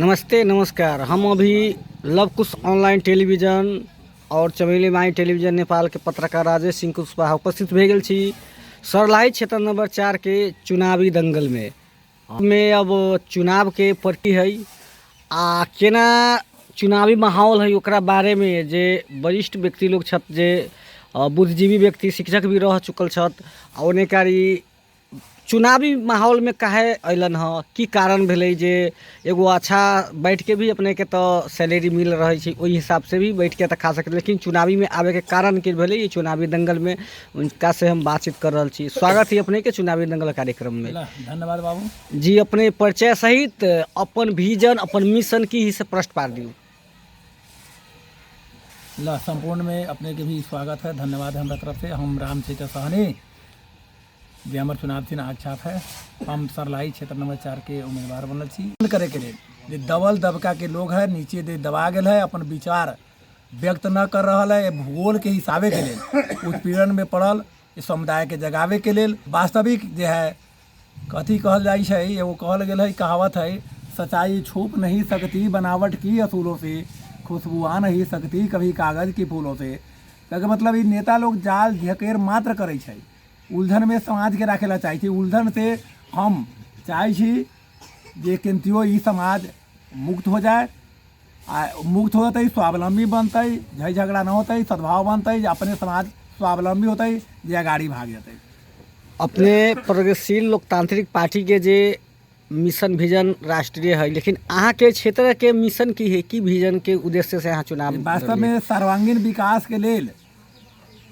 नमस्ते नमस्कार। हम अभी लव कुश ऑनलाइन टेलीविजन और चमेली माई टेलीविजन नेपाल के पत्रकार राजेश सिंह कुशवाहा उपस्थित भे गेल छी सरलाही क्षेत्र नंबर 4 के चुनावी दंगल में अब चुनाव के प्रति है आ केना चुनावी माहौल है ओकरा बारे में जे वरिष्ठ व्यक्ति लोग छत जे बुद्धिजीवी व्यक्ति शिक्षक भी रह चुकल छत आ ओने कारी चुनावी माहौल में काहे अलन ह की कारण भेलै जे एगो अच्छा बैठ के भी अपने के तो सैलरी मिल रही है ओहि हिसाब से भी बैठ के तो खा सकते, लेकिन चुनावी में आवे के कारण की भेलै ये चुनावी दंगल में उनका से हम बातचीत कर रहा छी। स्वागत है अपने के चुनावी दंगल कार्यक्रम में। धन्यवाद बाबू जी, अपने परिचय सहित अपन विजन अपन मिशन की ही से प्रश्न पार दियो। संपूर्ण में अपने के भी स्वागत है, धन्यवाद है हमारा तरफ से। हम रामचेतर सहनी जे हमारे चुनाव चिन्ह आक्षाप है। हम सरलाही क्षेत्र नंबर 4 के उम्मीदवार बनल छी। करे के लिए जे दबल दबका के लोग है नीचे दे दबा गेल है, अपन विचार व्यक्त न कर रहा है, भूगोल के हिसाबे के लिए उत्पीड़न में पड़ल इस समुदाय के जगावे के लिए वास्तविक जे है कथी कहल जाई है, एगो कहल गेल है कहावत है, सच्चाई छुप नहीं सकती बनावट की असूलों से, खुशबू आ नहीं सकती कभी कागज के फूलों से। कहके मतलब ये नेता लोग जाल झकेर मात्र करे छै, उलझन में समाज के रखेला चाहे छी। उलझन से हम चाहे छी जे केंतियो ई समाज मुक्त हो जाए, मुक्त हो जाते स्वावलंबी बनते, झई झगड़ा न होते, सद्भाव बनते, अपने समाज स्वावलंबी होते, जे आगाड़ी भाग जाते। अपने प्रगतिशील लोकतांत्रिक पार्टी के जे मिशन विजन राष्ट्रीय है, लेकिन अहाँ के क्षेत्र के मिशन की है, की विजन के उद्देश्य से अहाँ चुनाव वास्तव में सर्वांगीण विकास के लेल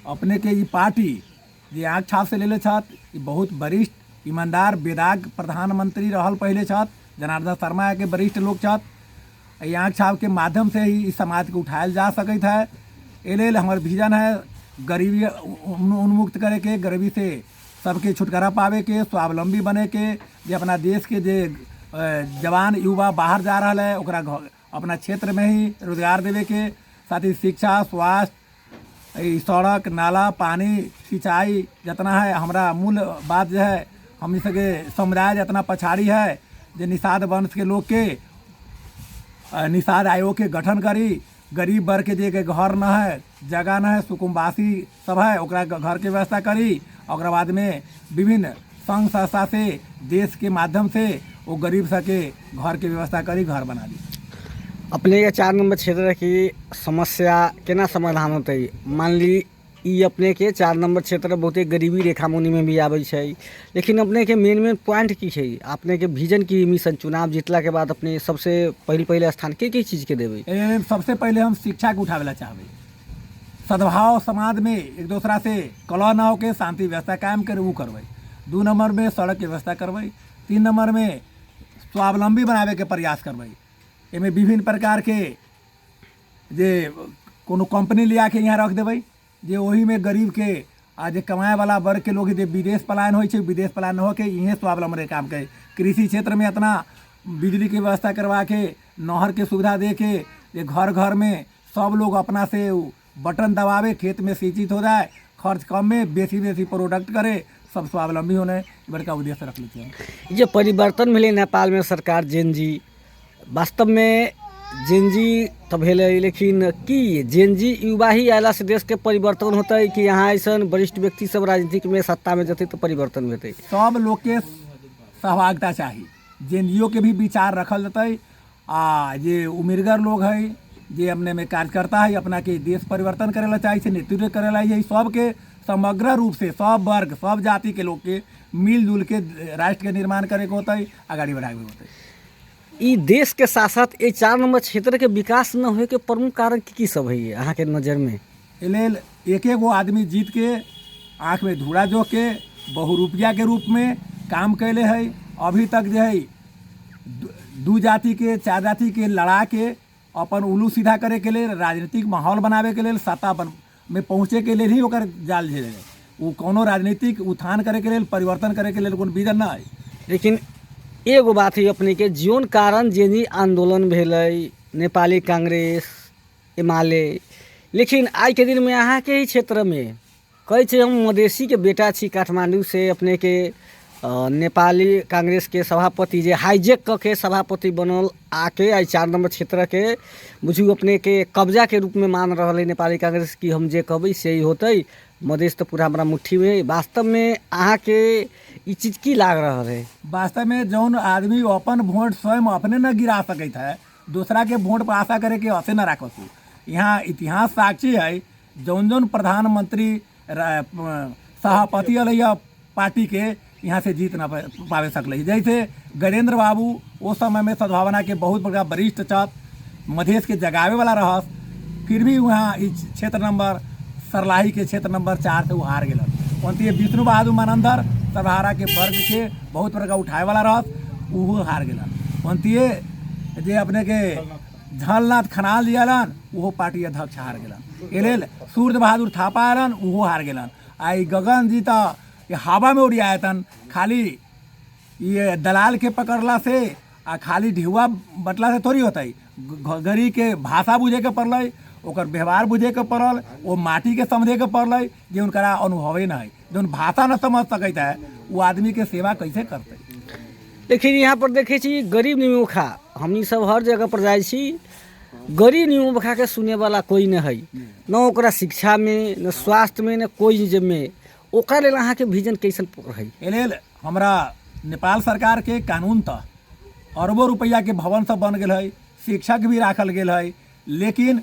अपने के ई पार्टी जे आँख छाप से ले छत, बहुत वरिष्ठ ईमानदार वेदाग प्रधानमंत्री रहल पहले छत, जनार्दन शर्मा के वरिष्ठ लोग छत। आँख छाप के माध्यम से ही इस समाज के उठायल जा सकत है। ए लेल हमार विजन है गरीबी उन्मुक्त करे के, गरीबी से सबके छुटकारा पावे के, स्वावलंबी बने के, जे अपना देश के जे जवान युवा बाहर जा रहा है ओकरा अपना क्षेत्र में ही रोजगार देवे के, साथ ही शिक्षा स्वास्थ्य सड़क नाला पानी सिंचाई जितना है हमारा मूल बात जो है, हम सके समुदाय जितना पछाड़ी है जे निषाद वंश के लोग के निषाद आयोग के गठन करी, गरीब वर्ग के जे के घर न है जगह न है सुकुम्बासी सब है ओकरा घर के व्यवस्था करी, और बाद में विभिन्न संघ संस्था से देश के माध्यम से वो गरीब सके घर के व्यवस्था करी, घर बना दी। अपने के 4 नंबर क्षेत्र की समस्या केना समाधान होते? मान ली ई अपने के 4 नंबर क्षेत्र बहुते गरीबी रेखा मुनि में भी आवे छै, लेकिन अपने के मेन पॉइंट की है, अपने के विजन की मिशन चुनाव जीतला के बाद अपने सबसे पहले स्थान के चीज के देवे? सबसे पहले हम शिक्षा के उठावे ला चाहबे, सद्भाव समाज में एक दूसरा से कलह न होके शांति व्यवस्था कायम करे वो करवे। 2 नंबर में सड़क की व्यवस्था करवे। 3 नंबर में स्वावलंबी बनावे के प्रयास करवे। एमें विभिन्न प्रकार के जे कोनो कंपनी लिया के यहाँ रख देवे, जे वही में गरीब के आ जे कमाए वाला वर्ग के लोग जे विदेश पलायन हो, विदेश पलायन हो के इहें स्वावलंबन काम करे। कृषि क्षेत्र में इतना बिजली की व्यवस्था करवा के, नहर के सुविधा दे के, जे घर घर में सब लोग अपना से बटन दबावे, खेत में सिंचित हो जाए, खर्च कम में बेसी प्रोडक्ट करे, सब स्वावलंबी होने बड़का उद्देश्य रख लेते हैं। ये परिवर्तन मिले नेपाल में सरकार जेनजी, वास्तव में जेनजी तो भेले, लेकिन की जेनजी युवा ही आला से देश के परिवर्तन होता है कि यहाँ ऐसा वरिष्ठ व्यक्ति सब राजनीतिक में सत्ता में जते तो परिवर्तन होते? सब लोग के सहभागिता चाहिए, जेनजीओ के भी विचार रखल जते, आ जे उम्मीदवार लोग है जे अपने में कार्यकर्ता है अपना के देश परिवर्तन करेला चाहिए, नेतृत्व करेला है, सबके समग्र रूप से सब वर्ग सब जाति के लोग के मिलजुल के राष्ट्र के निर्माण करे के होता है, आगाड़ी बढ़ावे होता है। ई देश के साथ साथ ये 4 नंबर क्षेत्र के विकास न होए के प्रमुख कारण की सब है अहाँ के नजर में? लेल एक गो आदमी जीत के आँख में धूड़ा जो के बहुरूपिया के रूप में काम कैले है। अभी तक जो है 2 जाति के 4 जाति के लड़ा के अपन उल्लू सीधा करे के लिए, राजनीतिक माहौल बनावे के लिए, सत्ता में पहुँचे के लिए ही ओकर जाल झेले, वो कोनो राजनीतिक उत्थान करे के लिए परिवर्तन करे के लिए कोनो विजन ना है। लेकिन एगो बात है अपने के जीवन कारण जेनी आंदोलन भेलै, नेपाली कांग्रेस एमाले, लेकिन आज के दिन में अहाँ के ही क्षेत्र में कहे छे हम मधेसी के बेटा छी, काठमांडू से अपने के नेपाली कांग्रेस के सभापति जे हाईजेक क के सभापति बनल आके आई 4 नंबर क्षेत्र के बुझू अपने के कब्जा के रूप में मान रहा है नेपाली कांग्रेस की हम जे कहबै से ही होते मधेश तो पूरा हमारा मुट्ठी में। वास्तव में अहाँ के ई चीज की लाग रहा है? वास्तव में जौन आदमी अपन वोट स्वयं अपने न गिरा सकत है, दूसरा के वोट पर आशा करे के असे न राखसू। यहाँ इतिहास साक्षी है, जौन जौन प्रधानमंत्री सभापति अलैया पार्टी के यहाँ से जीत न पावे सकल। जैसे गजेंद्र बाबू उस समय में सद्भावना के बहुत बड़ा वरिष्ठ छत, मधेश के जगावे वाला रहस, फिर भी वहाँ इस क्षेत्र नंबर सरलाही के क्षेत्र नंबर 4 से वो हार गए। वंती विष्णु बहादुर मानंदर सभारा के वर्ग के बहुत बड़का उठाए वाला रहस, वो हार गए। वंती जे अपने के झलनाथ खनाल दियालन, वो पार्टी अध्यक्ष हार गए। एलेल सूर्य बहादुर थापा आलन, वो हार गए। आई गगन जी तो ये हवा में उड़ियातन, खाली ये दलाल के पकड़ला से आ खाली ढिहुआ बटला से थोड़ी होता है। गरी के भाषा बुझे के पड़ल, ओकर व्यवहार बुझे के पड़ल, वो माटी के समझे के पड़ल, जे उनका अनुभव ही ना है। जो भाषा न समझ सकता है वो आदमी के सेवा कैसे करते? लेकिन यहाँ पर देखे छी गरीब निमुखा हमनी सब हर जगह पर जाए छी, गरीब निमुखा के सुने वाला कोई न है, न ओकरा शिक्षा में न स्वास्थ्य में न कोई चीज में। ओकरा लेल अहाँ के विजन कैसन है? एलेल हमरा नेपाल सरकार के कानून त अरबों रुपया के भवन सब बन गए है, शिक्षक भी राखल गेल है, लेकिन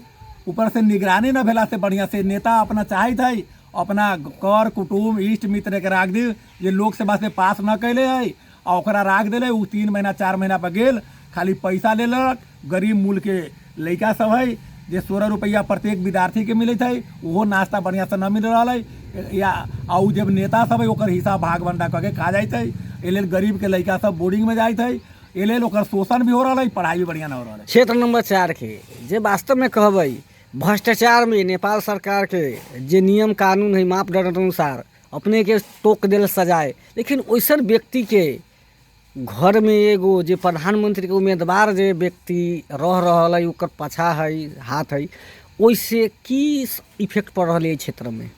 ऊपर से निगरानी न भेला से बढ़िया से नेता अपना चाहत है अपना कर कुटुम इष्ट मित्र के राख दी, जे लोकसभा से पास न कैले है और ओकरा राख दिले। उ 3 महीना 4 महीना पर गेल, खाली पैसा ले लक। गरीब मूल के लड़का सब है जे 16 रुपया प्रत्येक विद्यार्थी के मिलत है, वो नाश्ता बढ़िया से न मिल रहा है। या आउ जब नेता सब है ओकर हिसाब भाग बंटा करके खा जाते है। एलेल गरीब के लड़का सब बोर्डिंग में जाते है, एलेल ओकर शोषण भी हो रहा है, पढ़ाई भी बढ़िया न हो रहा है। क्षेत्र नंबर 4 के जे वास्तव में कहबै भ्रष्टाचार में नेपाल सरकार के जे नियम कानून है मापदंड अनुसार अपने के टोक दिल सजाए, लेकिन वैसन व्यक्ति के घर में एगो जे प्रधानमंत्री के उम्मीदवार जे व्यक्ति रह रहा है ओकर पाछा है हाथ है, वैसे की इफेक्ट पड़ रहा है क्षेत्र में?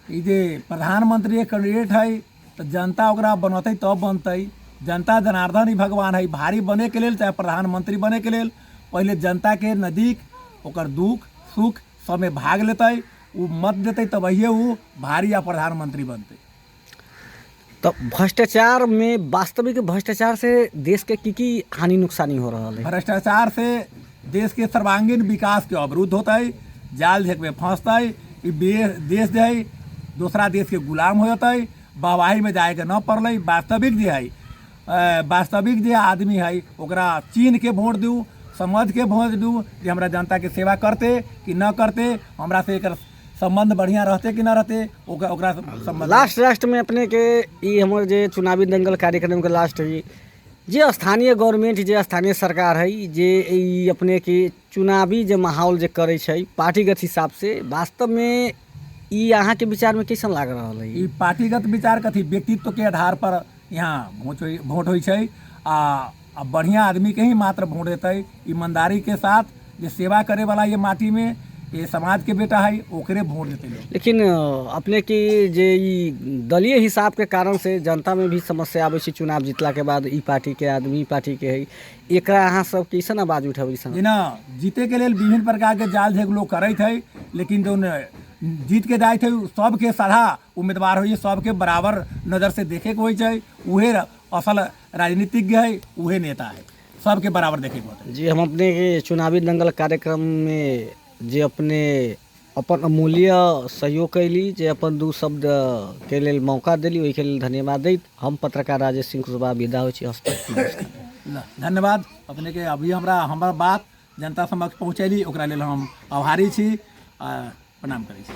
ये जे प्रधानमंत्री कैंडिडेट है तो जनता ओकरा बनते तब बनते। जनता जनार्दन ही भगवान है, भारी बने के लेल चाहे प्रधानमंत्री बने के लेल पहले जनता के नजदीक ओकर दुख सुख सब में भाग लेते, वो मत देते तबहिए वो भारी या प्रधानमंत्री बनते। तो भ्रष्टाचार में वास्तविक भ्रष्टाचार से देश के की हानि नुकसानी हो रहा है? भ्रष्टाचार से देश के सर्वांगीण विकास के अवरुद्ध होता है, जाल झेक में फंसता है। देश जो है दूसरा देश के गुलाम हो जाता है, वाहवाही में जाए के न पड़ल। वास्तविक जो आदमी है ओकरा चीन के वोट दू, समझ के वोट दू, जे हमरा जनता के सेवा करते कि न करते, हमरा से एकर संबंध बढ़िया रहते कि न रहते, ओकरा संबंध। लास्ट में अपने के ई हमर जे चुनावी दंगल कार्यक्रम के लास्ट है, जे स्थानीय गवर्नमेंट जे स्थानीय सरकार है जे ई अपने के चुनावी जे माहौल जे करे छै पार्टीगत हिसाब से, वास्तव में ई अहाँ के विचार में कैसन लाग रहा है? ई पार्टीगत विचार कथी व्यक्तित्व के आधार पर यहाँ वोट होइ छै। आ बढ़िया आदमी के ही मात्र वोट देते। ईमानदारी के साथ जे सेवा करे वाला ये माटी में ये समाज के बेटा है ओकरे वोट देते लोग। लेकिन अपने की जे ई दलीय हिसाब के कारण से जनता में भी समस्या आबै छै चुनाव जीतला के बाद, ई पार्टी के आदमी पार्टी के है, एकरा अहाँ सब कैसन आवाज उठाबै छै? जेना जीते के लेल विभिन्न प्रकार के जाल झेक लोग करैत है, लेकिन जो जीत के जाए थे सबके साधा उम्मीदवार हो, सबके बराबर नज़र से देखे के हो, उहे असल राजनीतिज्ञ है, उहे नेता है, सबके बराबर देखे के होता है। जी, हम अपने के चुनावी दंगल कार्यक्रम में जे अपने अपन अमूल्य सहयोग कैली, जे अपन 2 शब्द के लेल मौका दिली, ओहि के लेल धन्यवाद दैत हम पत्रकार राजेश सिंह कुशवाहा विदा होइ छी। धन्यवाद अपने के। अभी हमरा बात जनता समक्ष पहुँचैली, ओकरा लेल हम आभारी छी, प्रणाम करै छी।